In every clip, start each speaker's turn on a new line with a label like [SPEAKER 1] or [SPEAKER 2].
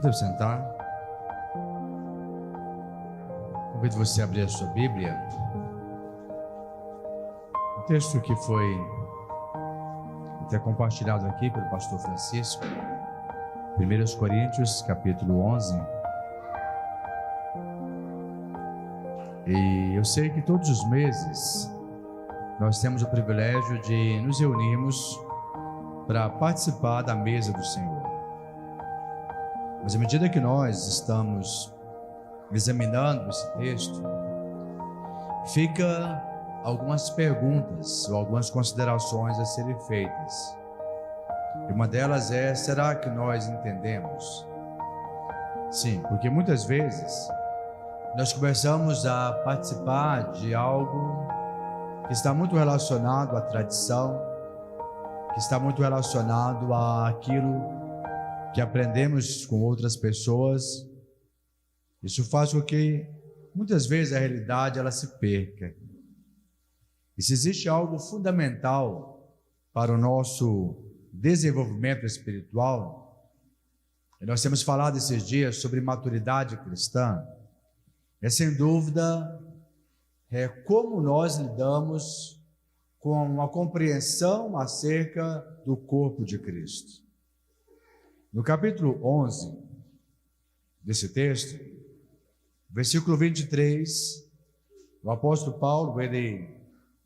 [SPEAKER 1] Pode sentar. Convido você a abrir a sua Bíblia. O texto que foi até compartilhado aqui pelo pastor Francisco, 1 Coríntios, capítulo 11. E eu sei que todos os meses nós temos o privilégio de nos reunirmos para participar da mesa do Senhor. Mas à medida que nós estamos examinando esse texto, fica algumas perguntas ou algumas considerações a serem feitas. E uma delas é: será que nós entendemos? Sim, porque muitas vezes nós começamos a participar de algo que está muito relacionado à tradição, que está muito relacionado àquilo que aprendemos com outras pessoas. Isso faz com que muitas vezes a realidade ela se perca. E se existe algo fundamental para o nosso desenvolvimento espiritual, e nós temos falado esses dias sobre maturidade cristã, é sem dúvida como nós lidamos com a compreensão acerca do corpo de Cristo. No capítulo 11 desse texto, versículo 23, o apóstolo Paulo, ele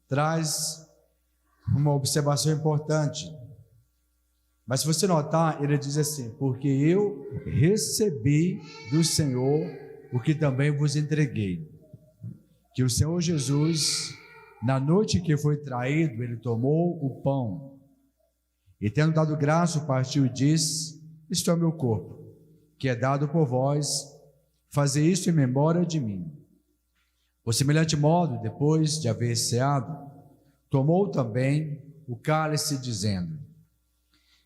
[SPEAKER 1] traz uma observação importante. Mas se você notar, ele diz assim: porque eu recebi do Senhor o que também vos entreguei, que o Senhor Jesus, na noite que foi traído, ele tomou o pão, e tendo dado graça, partiu e disse: isto é o meu corpo, que é dado por vós, fazei isto em memória de mim. Por semelhante modo, depois de haver ceado, tomou também o cálice, dizendo: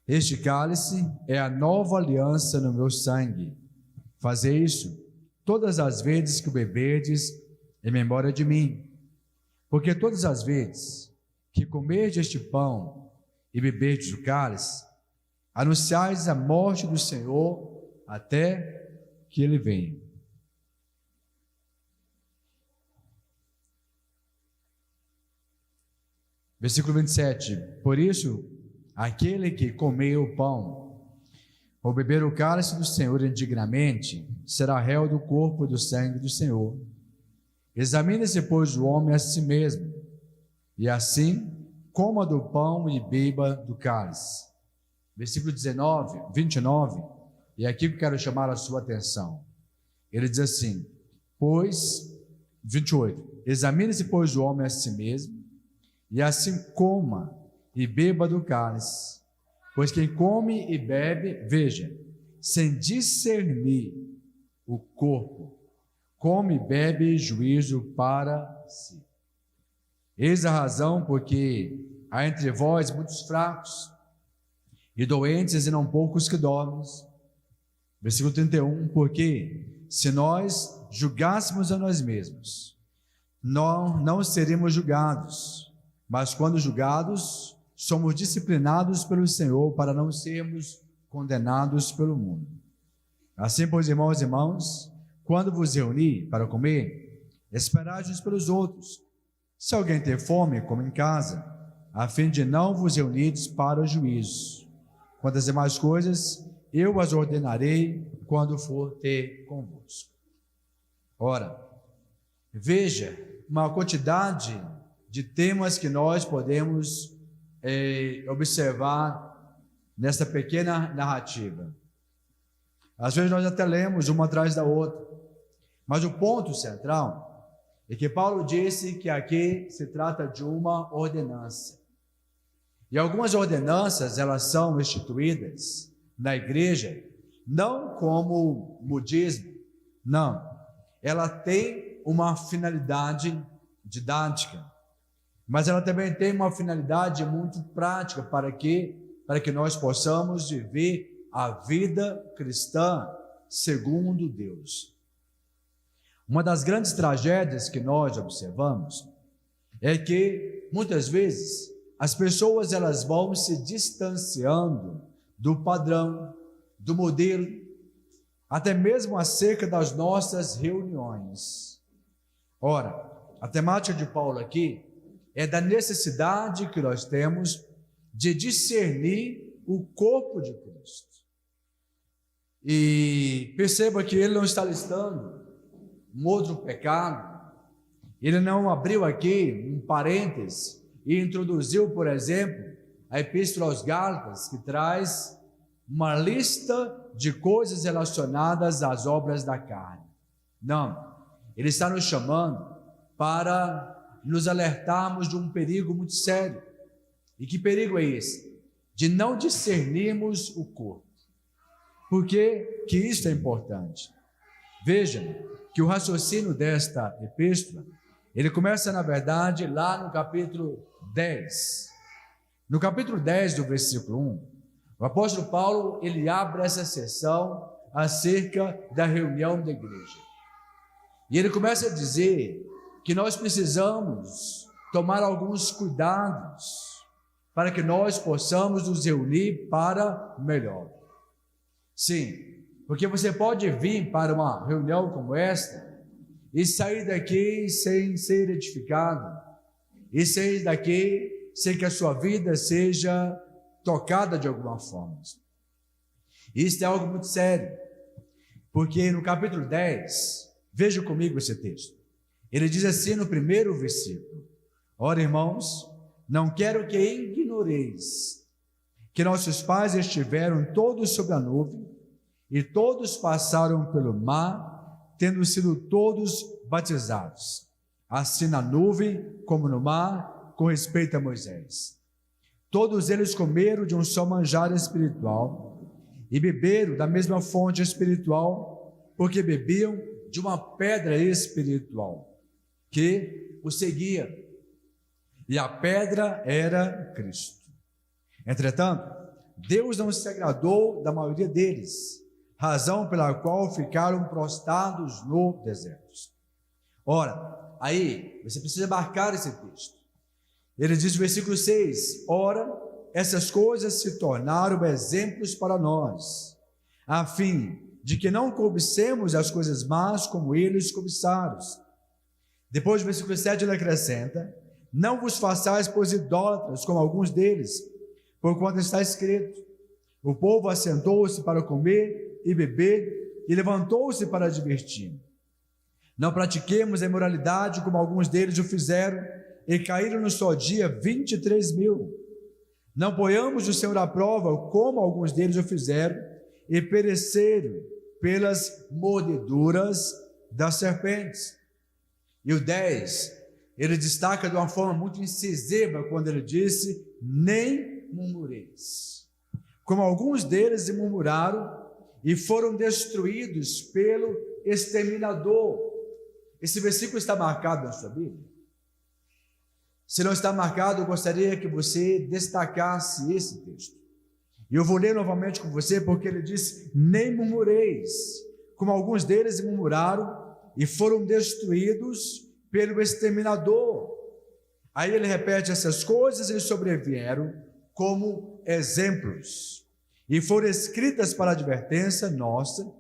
[SPEAKER 1] este cálice é a nova aliança no meu sangue. Fazei isso todas as vezes que o beberdes em memória de mim. Porque todas as vezes que comerdes este pão e beberdes o cálice, anunciais a morte do Senhor até que ele venha. Versículo 27. Por isso, aquele que comer o pão ou beber o cálice do Senhor indignamente será réu do corpo e do sangue do Senhor. Examine-se, pois, o homem a si mesmo, e assim coma do pão e beba do cálice. Versículo 29, e é aqui que eu quero chamar a sua atenção. Ele diz assim, 28, examine-se, pois, o homem a si mesmo, e assim coma e beba do cálice. Pois quem come e bebe, veja, sem discernir o corpo, come e bebe juízo para si. Eis a razão porque há entre vós muitos fracos e doentes, e não poucos que dormem. Versículo 31, porque se nós julgássemos a nós mesmos, não seríamos julgados, mas quando julgados, somos disciplinados pelo Senhor para não sermos condenados pelo mundo. Assim, pois, irmãos e irmãs, quando vos reunir para comer, esperai uns pelos outros. Se alguém ter fome, coma em casa, a fim de não vos reunirdes para o juízo. Quanto às demais coisas, eu as ordenarei quando for ter convosco. Ora, veja uma quantidade de temas que nós podemos observar nessa pequena narrativa. Às vezes nós até lemos uma atrás da outra, mas o ponto central é que Paulo disse que aqui se trata de uma ordenança. E algumas ordenanças, elas são instituídas na igreja, não como modismo, não. Ela tem uma finalidade didática, mas ela também tem uma finalidade muito prática para que nós possamos viver a vida cristã segundo Deus. Uma das grandes tragédias que nós observamos é que muitas vezes as pessoas elas vão se distanciando do padrão, do modelo, até mesmo acerca das nossas reuniões. Ora, a temática de Paulo aqui é da necessidade que nós temos de discernir o corpo de Cristo. E perceba que ele não está listando um outro pecado, ele não abriu aqui um parênteses e introduziu, por exemplo, a Epístola aos Gálatas, que traz uma lista de coisas relacionadas às obras da carne. Não, ele está nos chamando para nos alertarmos de um perigo muito sério. E que perigo é esse? De não discernirmos o corpo. Por que isso é importante? Vejam que o raciocínio desta epístola, ele começa, na verdade, lá no capítulo 10. No capítulo 10 do versículo 1, o apóstolo Paulo, ele abre essa sessão acerca da reunião da igreja. E ele começa a dizer que nós precisamos tomar alguns cuidados para que nós possamos nos reunir para melhor. Sim, porque você pode vir para uma reunião como esta e sair daqui sem ser edificado, e sair daqui sem que a sua vida seja tocada de alguma forma. Isso é algo muito sério, porque no capítulo 10, veja comigo esse texto, ele diz assim no primeiro versículo: ora, irmãos, não quero que ignoreis que nossos pais estiveram todos sob a nuvem, e todos passaram pelo mar, tendo sido todos batizados, assim na nuvem como no mar, com respeito a Moisés. Todos eles comeram de um só manjar espiritual e beberam da mesma fonte espiritual, porque bebiam de uma pedra espiritual que o seguia, e a pedra era Cristo. Entretanto, Deus não se agradou da maioria deles, razão pela qual ficaram prostrados no deserto. Ora, aí você precisa marcar esse texto. Ele diz no versículo 6: ora, essas coisas se tornaram exemplos para nós, a fim de que não cobicemos as coisas más como eles cobiçaram. Depois do versículo 7 ele acrescenta: não vos façais pois idólatras como alguns deles, porquanto está escrito: o povo assentou-se para comer e beber, e levantou-se para divertir. Não pratiquemos a imoralidade como alguns deles o fizeram, e caíram no só dia 23.000. Não ponhamos o Senhor à prova como alguns deles o fizeram, e pereceram pelas mordeduras das serpentes. E o 10, ele destaca de uma forma muito incisiva quando ele disse: nem murmureis, como alguns deles murmuraram e foram destruídos pelo exterminador. Esse versículo está marcado na sua Bíblia? Se não está marcado, eu gostaria que você destacasse esse texto. E eu vou ler novamente com você, porque ele diz: nem murmureis, como alguns deles murmuraram e foram destruídos pelo exterminador. Aí ele repete: essas coisas lhes sobrevieram como exemplos, e foram escritas para advertência nossa,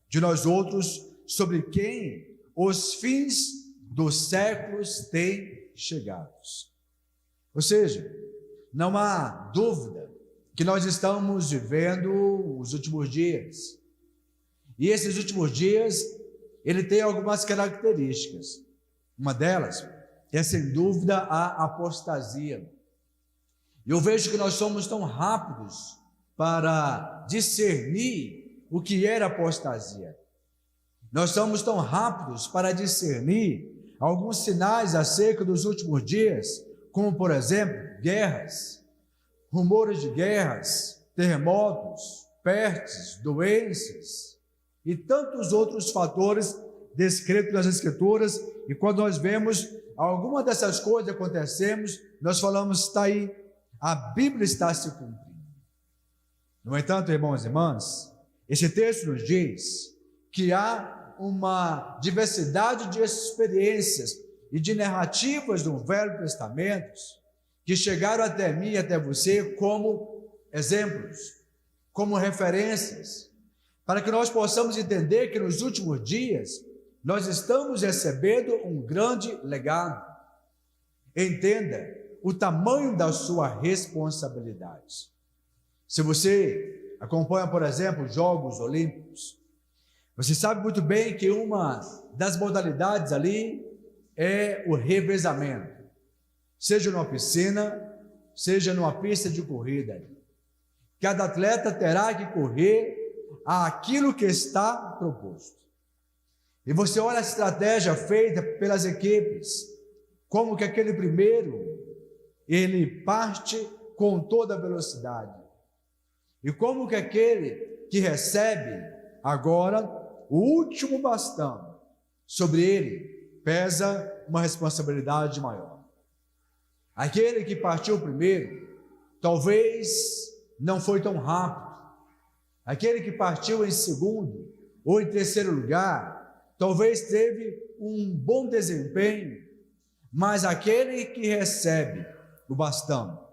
[SPEAKER 1] de nós outros, sobre quem os fins dos séculos têm chegado. Ou seja, não há dúvida que nós estamos vivendo os últimos dias, e esses últimos dias, ele tem algumas características. Uma delas é, sem dúvida, a apostasia. Eu vejo que nós somos tão rápidos para discernir o que era apostasia. Nós somos tão rápidos para discernir alguns sinais acerca dos últimos dias, como, por exemplo, guerras, rumores de guerras, terremotos, pestes, doenças e tantos outros fatores descritos nas Escrituras. E quando nós vemos alguma dessas coisas acontecendo, nós falamos: está aí, a Bíblia está se cumprindo. No entanto, irmãos e irmãs, esse texto nos diz que há uma diversidade de experiências e de narrativas do Velho Testamento que chegaram até mim e até você como exemplos, como referências, para que nós possamos entender que nos últimos dias nós estamos recebendo um grande legado. Entenda o tamanho da sua responsabilidade. Se você acompanha, por exemplo, os Jogos Olímpicos, você sabe muito bem que uma das modalidades ali é o revezamento, seja numa piscina, seja numa pista de corrida. Cada atleta terá que correr aquilo que está proposto. E você olha a estratégia feita pelas equipes, como que aquele primeiro, ele parte com toda a velocidade. E como que aquele que recebe agora o último bastão, sobre ele pesa uma responsabilidade maior. Aquele que partiu primeiro, talvez não foi tão rápido. Aquele que partiu em segundo ou em terceiro lugar, talvez teve um bom desempenho, mas aquele que recebe o bastão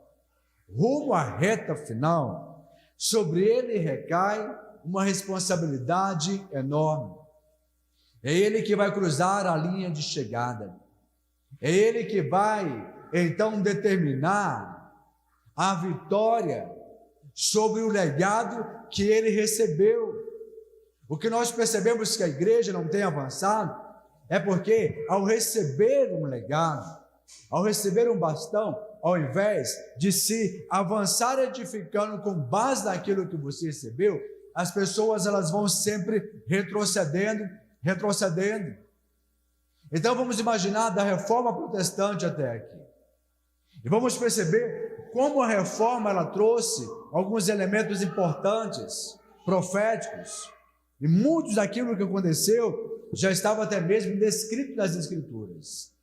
[SPEAKER 1] rumo à reta final, sobre ele recai uma responsabilidade enorme. É ele que vai cruzar a linha de chegada. É ele que vai, então, determinar a vitória sobre o legado que ele recebeu. O que nós percebemos que a igreja não tem avançado é porque, ao receber um legado, ao receber um bastão, ao invés de se avançar edificando com base naquilo que você recebeu, as pessoas elas vão sempre retrocedendo. Então vamos imaginar da reforma protestante até aqui. E vamos perceber como a reforma ela trouxe alguns elementos importantes, proféticos, e muitos daquilo que aconteceu já estava até mesmo descrito nas Escrituras.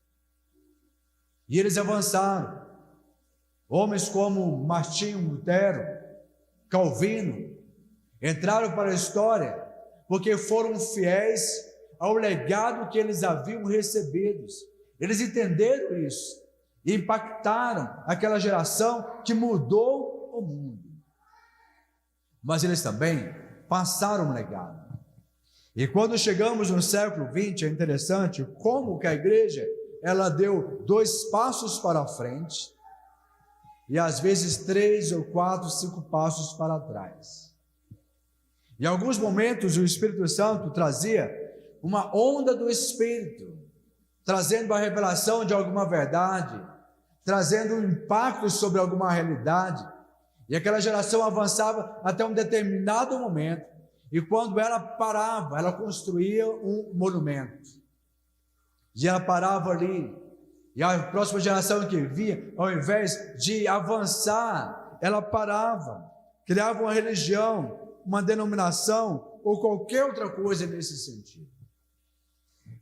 [SPEAKER 1] E eles avançaram. Homens como Martinho Lutero, Calvino, entraram para a história porque foram fiéis ao legado que eles haviam recebido. Eles entenderam isso e impactaram aquela geração que mudou o mundo. Mas eles também passaram um legado. E quando chegamos no século XX, é interessante como que a igreja ela deu 2 passos para frente e às vezes 3 ou 4, 5 passos para trás. Em alguns momentos o Espírito Santo trazia uma onda do Espírito, trazendo a revelação de alguma verdade, trazendo um impacto sobre alguma realidade, e aquela geração avançava até um determinado momento, e quando ela parava, ela construía um monumento, e ela parava ali, e a próxima geração que vinha, ao invés de avançar, ela parava, criava uma religião, uma denominação, ou qualquer outra coisa nesse sentido.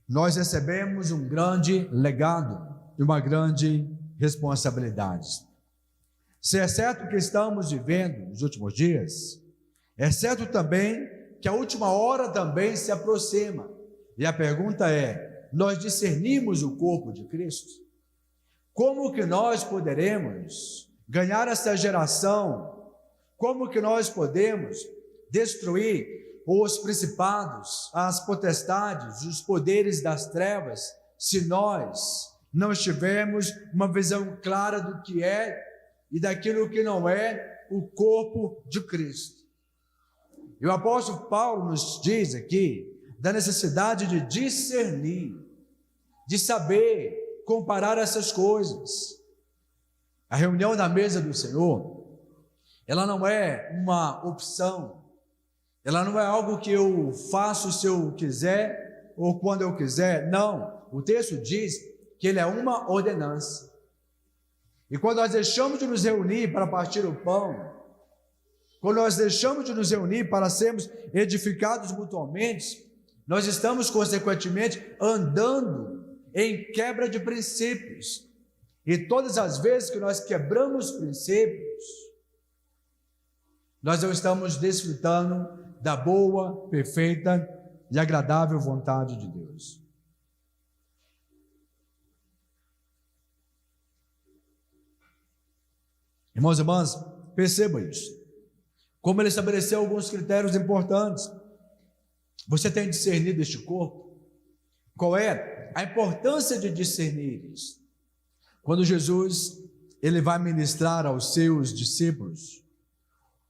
[SPEAKER 1] Nós recebemos um grande legado e uma grande responsabilidade. Se é certo que estamos vivendo nos últimos dias, é certo também que a última hora também se aproxima. E a pergunta é: nós discernimos o corpo de Cristo? Como que nós poderemos ganhar essa geração? Como que nós podemos destruir os principados, as potestades, os poderes das trevas, se nós não tivermos uma visão clara do que é e daquilo que não é o corpo de Cristo? E o apóstolo Paulo nos diz aqui da necessidade de discernir, de saber comparar essas coisas. A reunião da mesa do Senhor, ela não é uma opção, ela não é algo que eu faço se eu quiser ou quando eu quiser. Não, o texto diz que ele é uma ordenança. E quando nós deixamos de nos reunir para partir o pão, quando nós deixamos de nos reunir para sermos edificados mutuamente, nós estamos consequentemente andando em quebra de princípios. E todas as vezes que nós quebramos princípios, nós não estamos desfrutando da boa, perfeita e agradável vontade de Deus. Irmãos e irmãs, perceba isso. Como ele estabeleceu alguns critérios importantes. Você tem discernido este corpo? Qual é a importância de discernir isso? Quando Jesus ele vai ministrar aos seus discípulos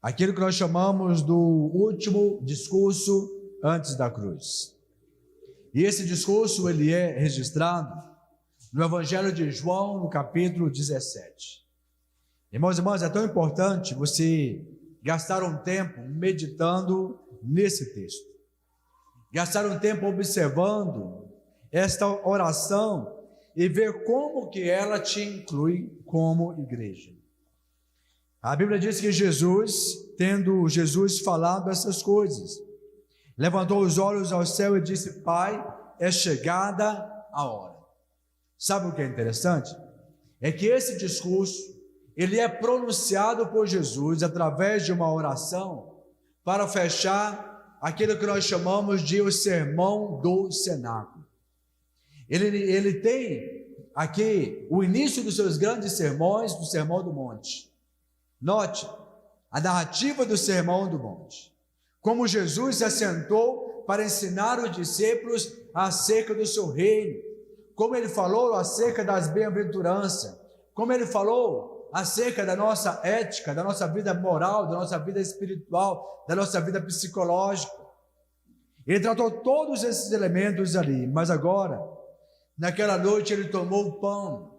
[SPEAKER 1] aquilo que nós chamamos do último discurso antes da cruz. E esse discurso ele é registrado no Evangelho de João, no capítulo 17. Irmãos e irmãs, é tão importante você gastar um tempo meditando nesse texto. Gastar um tempo observando esta oração e ver como que ela te inclui como igreja. A Bíblia diz que tendo Jesus falado essas coisas, levantou os olhos ao céu e disse: Pai, é chegada a hora. Sabe o que é interessante? É que esse discurso, ele é pronunciado por Jesus através de uma oração para fechar aquilo que nós chamamos de o sermão do cenáculo. Ele tem aqui o início dos seus grandes sermões, do Sermão do Monte. Note a narrativa do Sermão do Monte, como Jesus se assentou para ensinar os discípulos acerca do seu reino, como ele falou acerca das bem-aventuranças, como ele falou acerca da nossa ética, da nossa vida moral, da nossa vida espiritual, da nossa vida psicológica. Ele tratou todos esses elementos ali, mas agora, naquela noite, ele tomou o pão,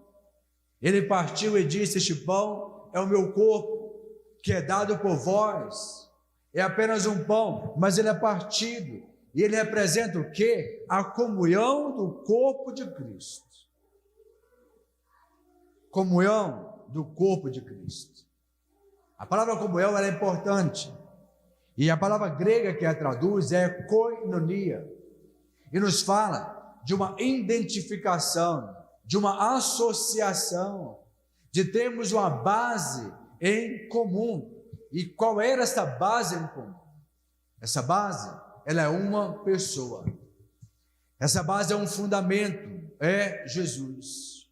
[SPEAKER 1] ele partiu e disse: Este pão é o meu corpo, que é dado por vós. É apenas um pão, mas ele é partido, e ele representa o quê? A comunhão do corpo de Cristo. Comunhão do corpo de Cristo. A palavra comunhão ela é importante, e a palavra grega que a traduz é koinonia, e nos fala de uma identificação, de uma associação, de termos uma base em comum. E qual era essa base em comum? Essa base, ela é uma pessoa. Essa base é um fundamento, é Jesus.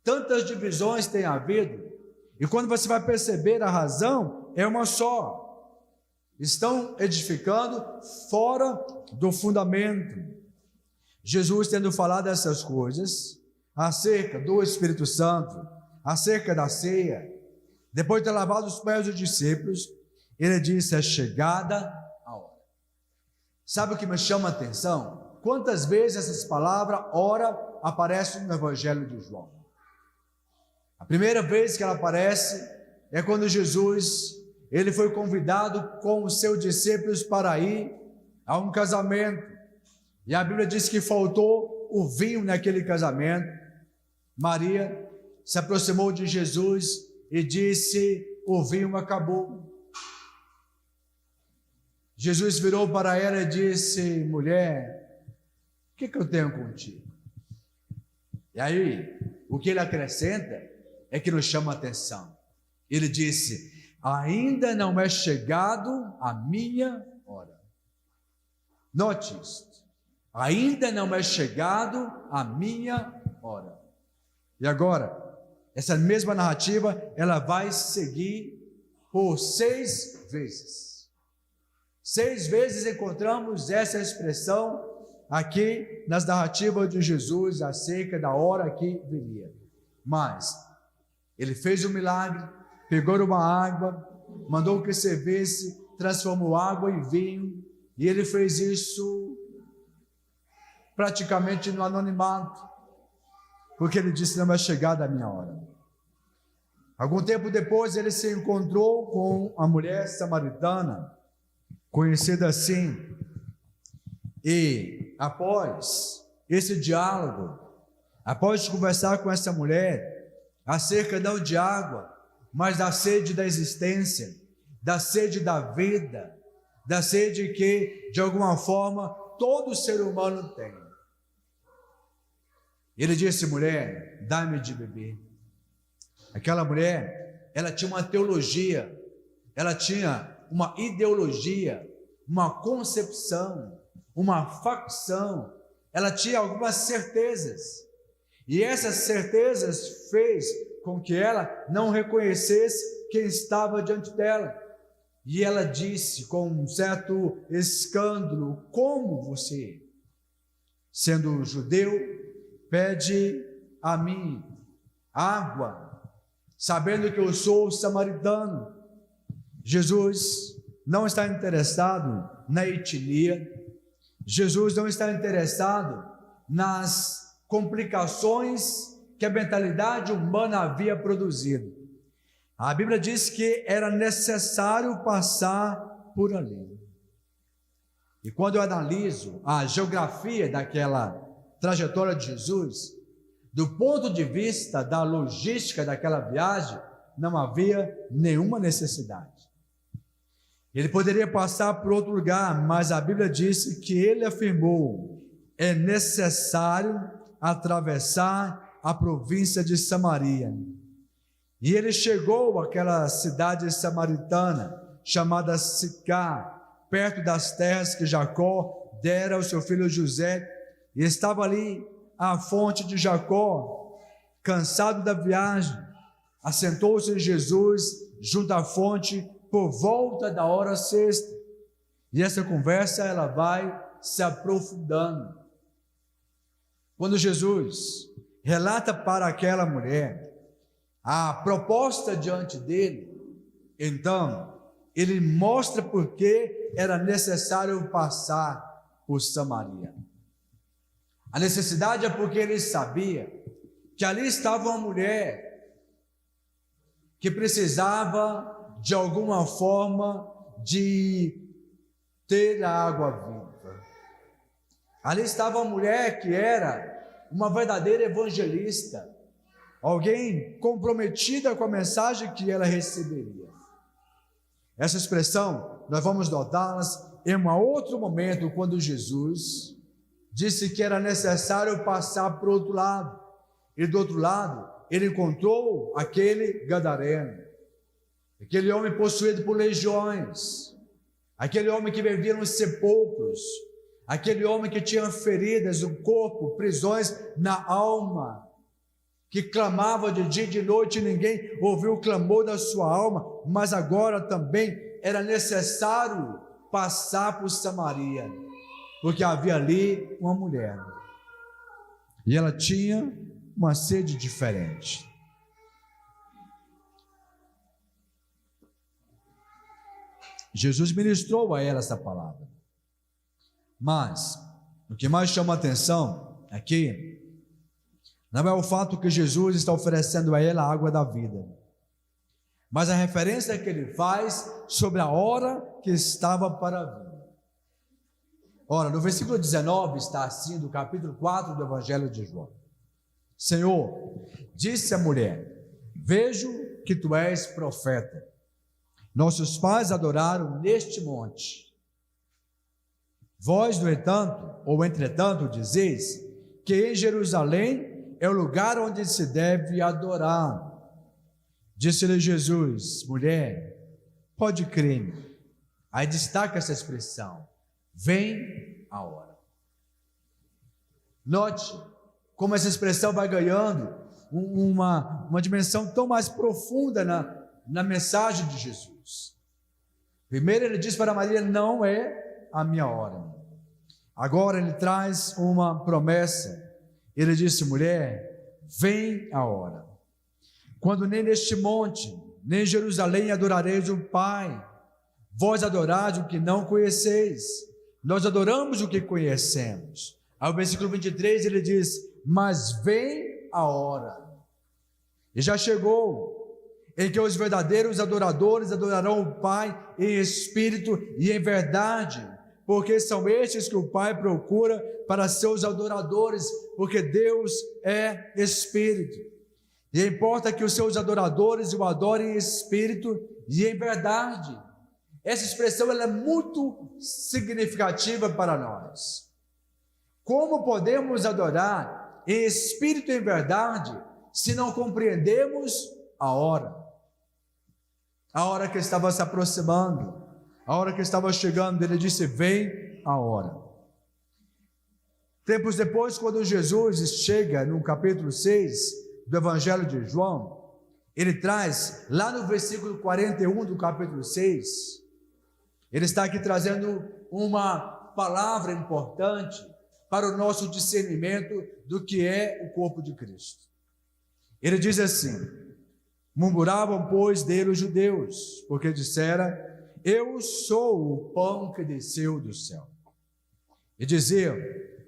[SPEAKER 1] Tantas divisões tem havido, e quando você vai perceber a razão, é uma só. Estão edificando fora do fundamento. Jesus, tendo falado essas coisas, acerca do Espírito Santo, acerca da ceia, depois de ter lavado os pés dos discípulos, ele disse: é chegada a hora. Sabe o que me chama a atenção? Quantas vezes essas palavras, hora, aparecem no Evangelho de João? A primeira vez que ela aparece é quando Jesus, ele foi convidado com os seus discípulos para ir a um casamento, e a Bíblia diz que faltou o vinho naquele casamento. Maria se aproximou de Jesus e disse: o vinho acabou. Jesus virou para ela e disse: mulher, o que eu tenho contigo? E aí, o que ele acrescenta é que nos chama a atenção. Ele disse: ainda não é chegado a minha hora. Note isto. Ainda não é chegado a minha hora. E agora, essa mesma narrativa, ela vai seguir por 6 vezes. 6 vezes encontramos essa expressão aqui nas narrativas de Jesus acerca da hora que viria. Mas ele fez um milagre, pegou uma água, mandou que servisse, transformou água em vinho, e ele fez isso praticamente no anonimato, porque ele disse: não é chegada a minha hora. Algum tempo depois ele se encontrou com a mulher samaritana, conhecida assim, e após esse diálogo, após conversar com essa mulher acerca não de água, mas da sede da existência, da sede da vida, da sede que de alguma forma todo ser humano tem, ele disse: mulher, dá-me de beber. Aquela mulher, ela tinha uma teologia, ela tinha uma ideologia, uma concepção, uma facção, ela tinha algumas certezas, e essas certezas fez com que ela não reconhecesse quem estava diante dela. E ela disse com um certo escândalo: como você, sendo judeu, pede a mim água, sabendo que eu sou samaritano? Jesus não está interessado na etnia, Jesus não está interessado nas complicações que a mentalidade humana havia produzido. A Bíblia diz que era necessário passar por ali. E quando eu analiso a geografia daquela trajetória de Jesus, do ponto de vista da logística daquela viagem, não havia nenhuma necessidade. Ele poderia passar por outro lugar, mas a Bíblia disse que ele afirmou: é necessário atravessar a província de Samaria. E ele chegou àquela cidade samaritana, chamada Sicar, perto das terras que Jacó dera ao seu filho José, e estava ali a fonte de Jacó. Cansado da viagem, assentou-se Jesus junto à fonte por volta da hora sexta, e essa conversa ela vai se aprofundando. Quando Jesus relata para aquela mulher a proposta diante dele, então ele mostra por que era necessário passar por Samaria. A necessidade é porque ele sabia que ali estava uma mulher que precisava de alguma forma de ter a água viva. Ali estava uma mulher que era uma verdadeira evangelista, alguém comprometida com a mensagem que ela receberia. Essa expressão nós vamos notá-las em um outro momento, quando Jesus disse que era necessário passar para o outro lado, e do outro lado ele encontrou aquele gadareno, aquele homem possuído por legiões, aquele homem que vivia nos sepulcros, aquele homem que tinha feridas no corpo, prisões na alma, que clamava de dia e de noite e ninguém ouviu o clamor da sua alma, mas agora também era necessário passar por Samaria, porque havia ali uma mulher, e ela tinha uma sede diferente. Jesus ministrou a ela essa palavra, mas o que mais chama a atenção aqui não é o fato que Jesus está oferecendo a ela a água da vida, mas a referência que ele faz sobre a hora que estava para vir. Ora, no versículo 19 está assim, do capítulo 4 do Evangelho de João: Senhor, disse a mulher, vejo que tu és profeta. Nossos pais adoraram neste monte. Vós, no entanto, ou entretanto, dizeis que em Jerusalém é o lugar onde se deve adorar. Disse-lhe Jesus: mulher, pode crer. Aí destaca essa expressão: vem a hora. Note como essa expressão vai ganhando uma dimensão tão mais profunda na mensagem de Jesus. Primeiro ele diz para Maria: não é a minha hora. Agora ele traz uma promessa. Ele disse: mulher, vem a hora, quando nem neste monte, nem em Jerusalém adorareis o Pai. Vós adorais o que não conheceis, nós adoramos o que conhecemos. Ao versículo 23 ele diz: mas vem a hora, e já chegou, em que os verdadeiros adoradores adorarão o Pai em espírito e em verdade, porque são estes que o Pai procura para seus adoradores, porque Deus é espírito, e importa que os seus adoradores o adorem em espírito e em verdade. Essa expressão ela é muito significativa para nós. Como podemos adorar em espírito e em verdade se não compreendemos a hora que estava se aproximando, a hora que estava chegando? Ele disse: vem a hora. Tempos depois, quando Jesus chega no capítulo 6 do Evangelho de João, ele traz lá no versículo 41 do capítulo 6 Ele está aqui trazendo uma palavra importante para o nosso discernimento do que é o corpo de Cristo. Ele diz assim: murmuravam, pois, dele os judeus, porque dissera: eu sou o pão que desceu do céu. E diziam: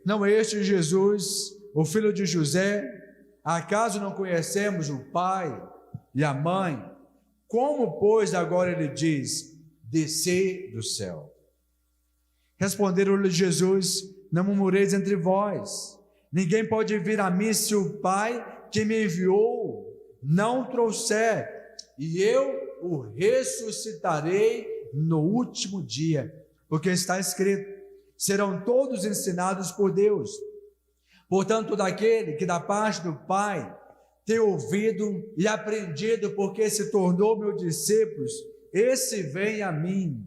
[SPEAKER 1] não é este Jesus, o filho de José? Acaso não conhecemos o pai e a mãe? Como, pois, agora ele diz: descer do céu? Responderam-lhe Jesus: não murmureis entre vós. Ninguém pode vir a mim se o Pai que me enviou não trouxer, e eu o ressuscitarei no último dia, porque está escrito: serão todos ensinados por Deus. Portanto, daquele que da parte do Pai tem ouvido e aprendido, porque se tornou meu discípulo, esse vem a mim.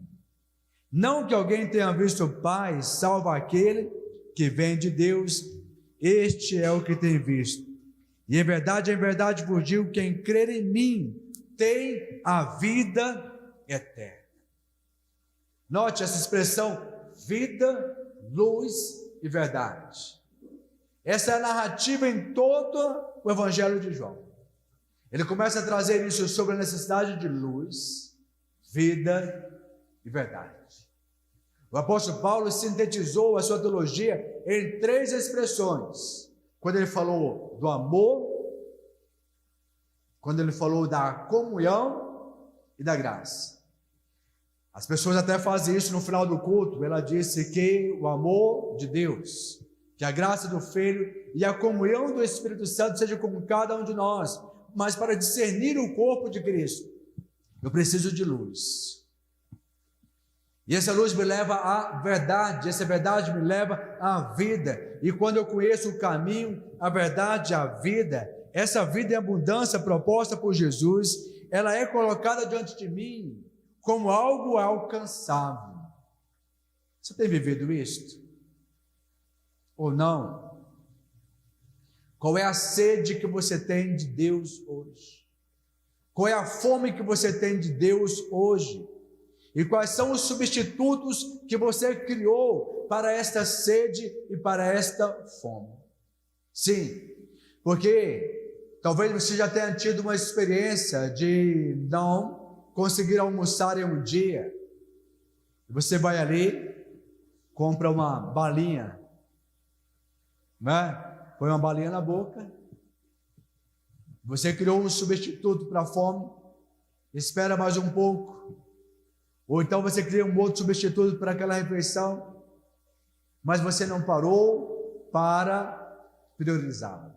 [SPEAKER 1] Não que alguém tenha visto o Pai, salvo aquele que vem de Deus, este é o que tem visto. E em verdade vos digo: quem crer em mim tem a vida eterna. Note essa expressão: vida, luz e verdade. Essa é a narrativa em todo o Evangelho de João. Ele começa a trazer isso sobre a necessidade de luz, vida e verdade. O apóstolo Paulo sintetizou a sua teologia em 3 expressões: quando ele falou do amor, quando ele falou da comunhão e da graça. As pessoas até fazem isso no final do culto. Ela disse que o amor de Deus, que a graça do Filho e a comunhão do Espírito Santo seja com cada um de nós. Mas para discernir o corpo de Cristo, eu preciso de luz. E essa luz me leva à verdade, essa verdade me leva à vida. E quando eu conheço o caminho, a verdade, a vida, essa vida em abundância proposta por Jesus, ela é colocada diante de mim como algo alcançável. Você tem vivido isto? Ou não? Qual é a sede que você tem de Deus hoje? Qual é a fome que você tem de Deus hoje? E quais são os substitutos que você criou para esta sede e para esta fome? Sim, porque talvez você já tenha tido uma experiência de não conseguir almoçar em um dia. Você vai ali, compra uma balinha, né? Põe uma balinha na boca. Você criou um substituto para a fome, espera mais um pouco. Ou então você cria um outro substituto para aquela refeição, mas você não parou para priorizá-lo.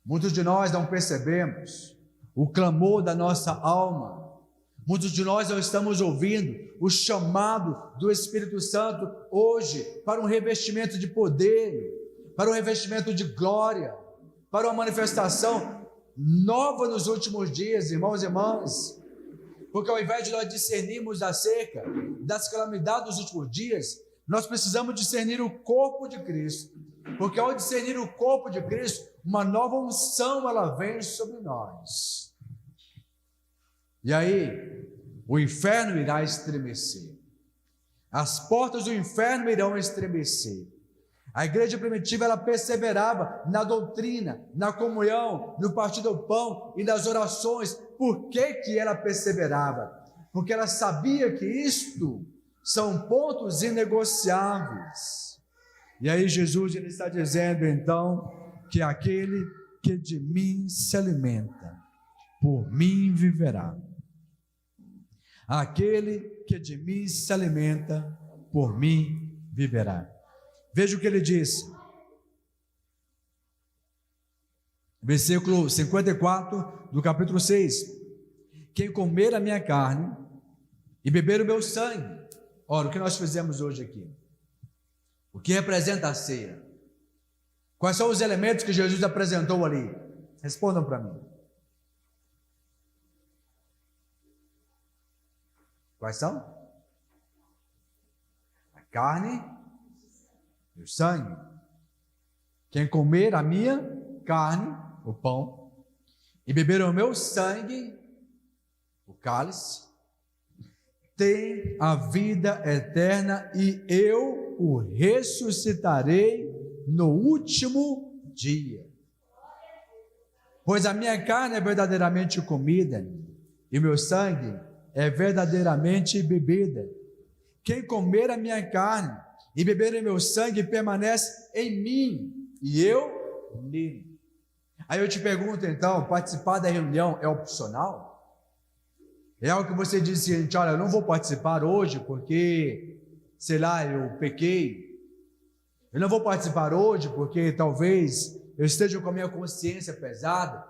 [SPEAKER 1] Muitos de nós não percebemos o clamor da nossa alma. Muitos de nós não estamos ouvindo o chamado do Espírito Santo hoje para um revestimento de poder, para um revestimento de glória, para uma manifestação nova nos últimos dias, irmãos e irmãs. Porque ao invés de nós discernirmos acerca das calamidades dos últimos dias, nós precisamos discernir o corpo de Cristo. Porque ao discernir o corpo de Cristo, uma nova unção ela vem sobre nós. E aí, o inferno irá estremecer. As portas do inferno irão estremecer. A igreja primitiva ela perseverava na doutrina, na comunhão, no partir do pão e nas orações. Por que ela perseverava? Porque ela sabia que isto são pontos inegociáveis. E aí Jesus ele está dizendo então que aquele que de mim se alimenta, por mim viverá. Aquele que de mim se alimenta, por mim viverá. Veja o que ele diz, versículo 54 do capítulo 6: quem comer a minha carne e beber o meu sangue. Ora, o que nós fizemos hoje aqui? O que representa a ceia? Quais são os elementos que Jesus apresentou ali? Respondam para mim. Quais são? A carne e o sangue. Quem comer a minha carne, o pão, e beber o meu sangue, o cálice, tem a vida eterna e eu o ressuscitarei no último dia. Pois a minha carne é verdadeiramente comida e meu sangue é verdadeiramente bebida. Quem comer a minha carne e beber o meu sangue permanece em mim e eu nele. Aí eu te pergunto então, participar da reunião é opcional? É algo que você diz assim, olha, eu não vou participar hoje porque, sei lá, eu pequei. Eu não vou participar hoje porque talvez eu esteja com a minha consciência pesada.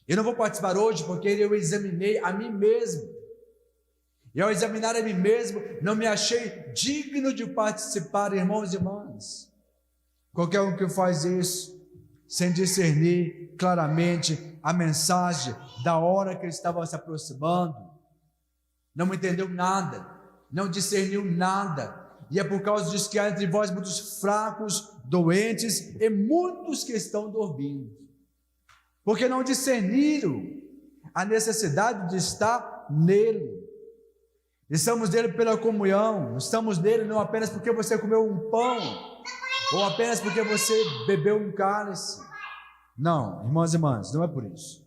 [SPEAKER 1] Eu não vou participar hoje porque eu examinei a mim mesmo. E ao examinar a mim mesmo, não me achei digno de participar, irmãos e irmãs. Qualquer um que faz isso, sem discernir claramente a mensagem da hora que estava se aproximando, não entendeu nada, não discerniu nada, e é por causa disso que há entre vós muitos fracos, doentes e muitos que estão dormindo, porque não discerniram a necessidade de estar nele. Estamos nele pela comunhão, estamos nele não apenas porque você comeu um pão, ou apenas porque você bebeu um cálice. Não, irmãos e irmãs, não é por isso.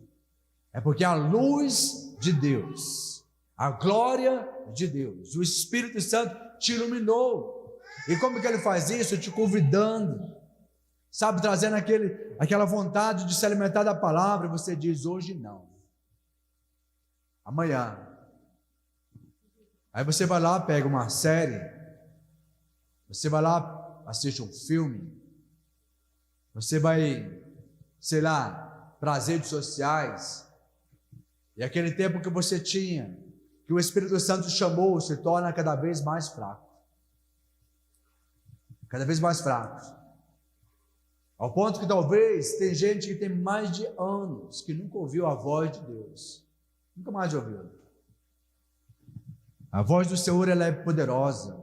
[SPEAKER 1] É porque a luz de Deus, a glória de Deus, o Espírito Santo te iluminou. E como que ele faz isso? Te convidando, sabe, trazendo aquela vontade de se alimentar da palavra. Você diz, hoje não, amanhã. Aí você vai lá, pega uma série, você vai lá, assiste um filme, você vai, sei lá, para as redes sociais, e aquele tempo que você tinha, que o Espírito Santo chamou, se torna cada vez mais fraco. Cada vez mais fraco. Ao ponto que talvez tem gente que tem mais de anos que nunca ouviu a voz de Deus. Nunca mais ouviu. A voz do Senhor, ela é poderosa.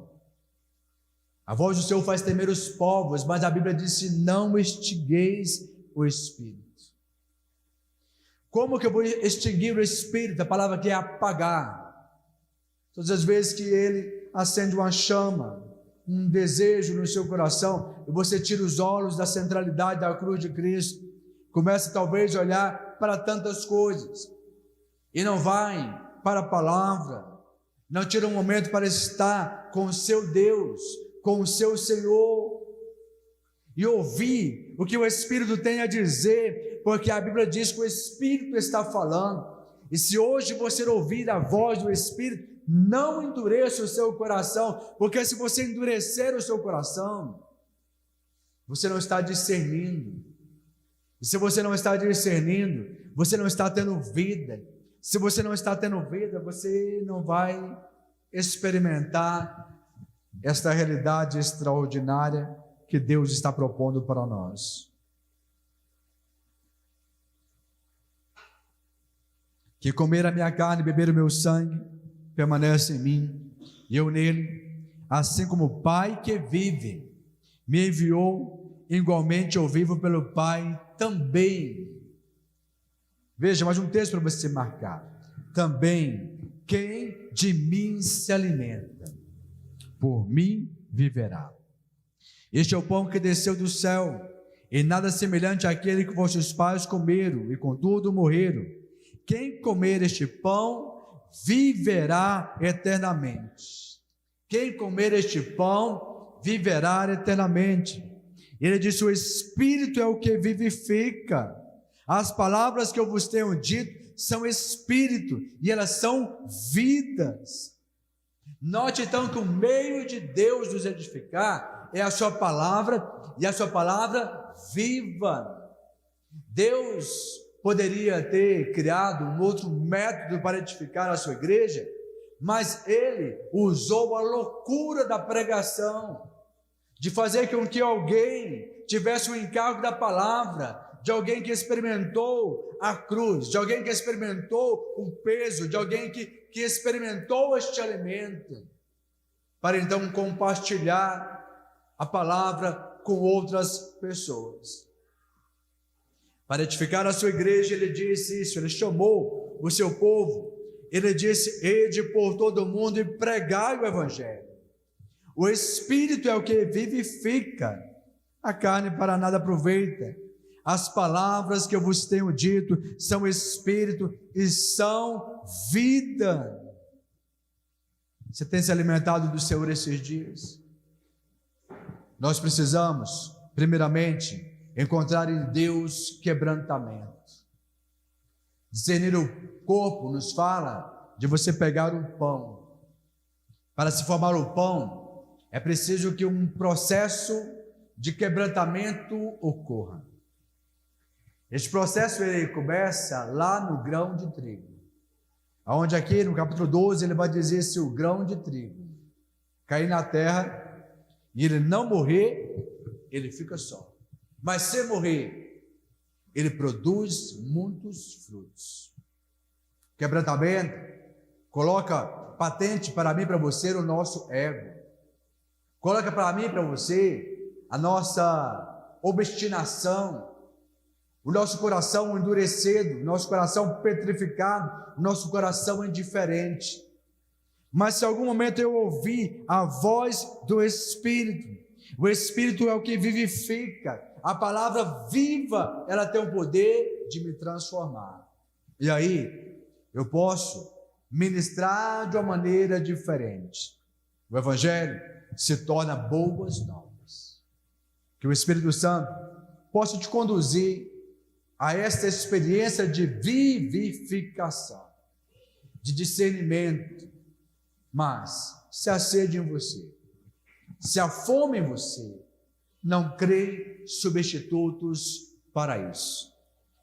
[SPEAKER 1] A voz do Senhor faz temer os povos, mas a Bíblia diz: não extingueis o Espírito. Como que eu vou extinguir o Espírito? A palavra aqui é apagar. Todas as vezes que ele acende uma chama, um desejo no seu coração, e você tira os olhos da centralidade da cruz de Cristo, começa talvez a olhar para tantas coisas, e não vai para a palavra, não tira um momento para estar com o seu Deus, com o seu Senhor, e ouvir o que o Espírito tem a dizer, porque a Bíblia diz que o Espírito está falando, e se hoje você ouvir a voz do Espírito, não endureça o seu coração, porque se você endurecer o seu coração, você não está discernindo, e se você não está discernindo, você não está tendo vida. Se você não está tendo vida, você não vai experimentar esta realidade extraordinária que Deus está propondo para nós. Que comer a minha carne e beber o meu sangue permanece em mim e eu nele, assim como o Pai que vive me enviou, igualmente eu vivo pelo Pai também. Veja, mais um texto para você marcar. Também, quem de mim se alimenta, por mim viverá. Este é o pão que desceu do céu, e nada semelhante àquele que vossos pais comeram, e contudo morreram. Quem comer este pão, viverá eternamente. Quem comer este pão, viverá eternamente. Ele disse, o Espírito é o que vivifica. As palavras que eu vos tenho dito são espírito e elas são vidas. Note então que o meio de Deus nos edificar é a sua palavra, e a sua palavra viva. Deus poderia ter criado um outro método para edificar a sua igreja, mas ele usou a loucura da pregação, de fazer com que alguém tivesse o encargo da palavra, de alguém que experimentou a cruz, de alguém que experimentou o peso, de alguém que experimentou este alimento, para então compartilhar a palavra com outras pessoas. Para edificar a sua igreja, ele disse isso, ele chamou o seu povo, ele disse: ide por todo mundo e pregai o Evangelho. O Espírito é o que vivifica, a carne para nada aproveita. As palavras que eu vos tenho dito são Espírito e são vida. Você tem se alimentado do Senhor esses dias? Nós precisamos, primeiramente, encontrar em Deus quebrantamento. Discernir o corpo nos fala de você pegar o pão. Para se formar o pão, é preciso que um processo de quebrantamento ocorra. Este processo ele começa lá no grão de trigo. Onde aqui no capítulo 12 ele vai dizer: se o grão de trigo cair na terra e ele não morrer, ele fica só. Mas se morrer, ele produz muitos frutos. Quebrantamento coloca patente para mim e para você o nosso ego. Coloca para mim e para você a nossa obstinação, o nosso coração endurecido, o nosso coração petrificado, o nosso coração indiferente. Mas se em algum momento eu ouvir a voz do Espírito, o Espírito é o que vivifica, a palavra viva, ela tem o poder de me transformar. E aí, eu posso ministrar de uma maneira diferente. O Evangelho se torna boas novas. Que o Espírito Santo possa te conduzir a esta experiência de vivificação, de discernimento. Mas se há sede em você, se há fome em você, não crê substitutos para isso.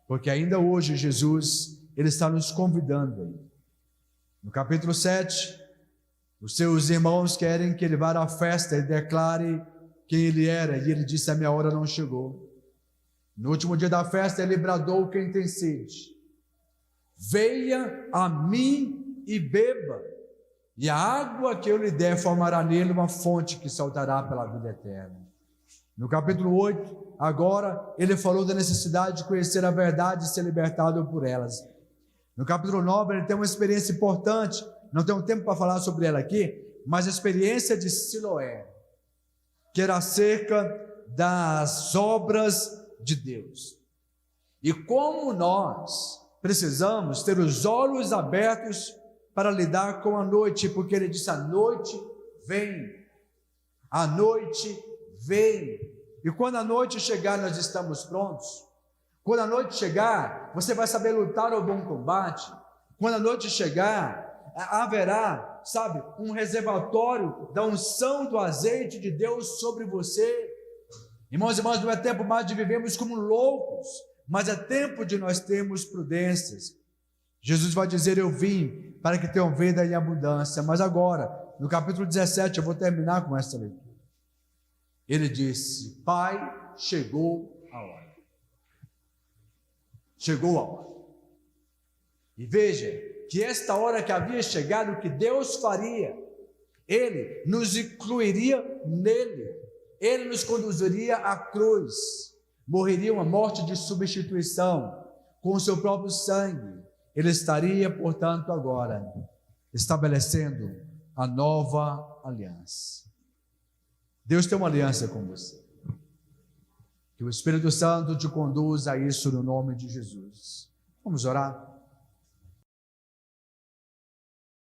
[SPEAKER 1] Porque ainda hoje Jesus, ele está nos convidando aí. No capítulo 7, os seus irmãos querem que ele vá à festa e declare quem ele era, e ele disse: a minha hora não chegou. No último dia da festa, ele bradou: quem tem sede, venha a mim e beba, e a água que eu lhe der formará nele uma fonte que saltará pela vida eterna. No capítulo 8, agora, ele falou da necessidade de conhecer a verdade e ser libertado por elas. No capítulo 9, ele tem uma experiência importante, não tenho tempo para falar sobre ela aqui, mas a experiência de Siloé, que era acerca das obras de Deus. E como nós precisamos ter os olhos abertos para lidar com a noite, porque ele disse: a noite vem, a noite vem. E quando a noite chegar, nós estamos prontos. Quando a noite chegar, você vai saber lutar o bom combate. Quando a noite chegar, haverá, sabe, um reservatório da unção do azeite de Deus sobre você. Irmãos e irmãs, não é tempo mais de vivermos como loucos, mas é tempo de nós termos prudências. Jesus vai dizer: eu vim para que tenham vida em abundância. Mas agora, no capítulo 17, eu vou terminar com essa leitura. Ele disse: Pai, chegou a hora. Chegou a hora. E veja que esta hora que havia chegado, o que Deus faria, Ele nos incluiria nele. Ele nos conduziria à cruz, morreria uma morte de substituição, com o seu próprio sangue. Ele estaria, portanto, agora estabelecendo a nova aliança. Deus tem uma aliança com você. Que o Espírito Santo te conduza a isso no nome de Jesus. Vamos orar?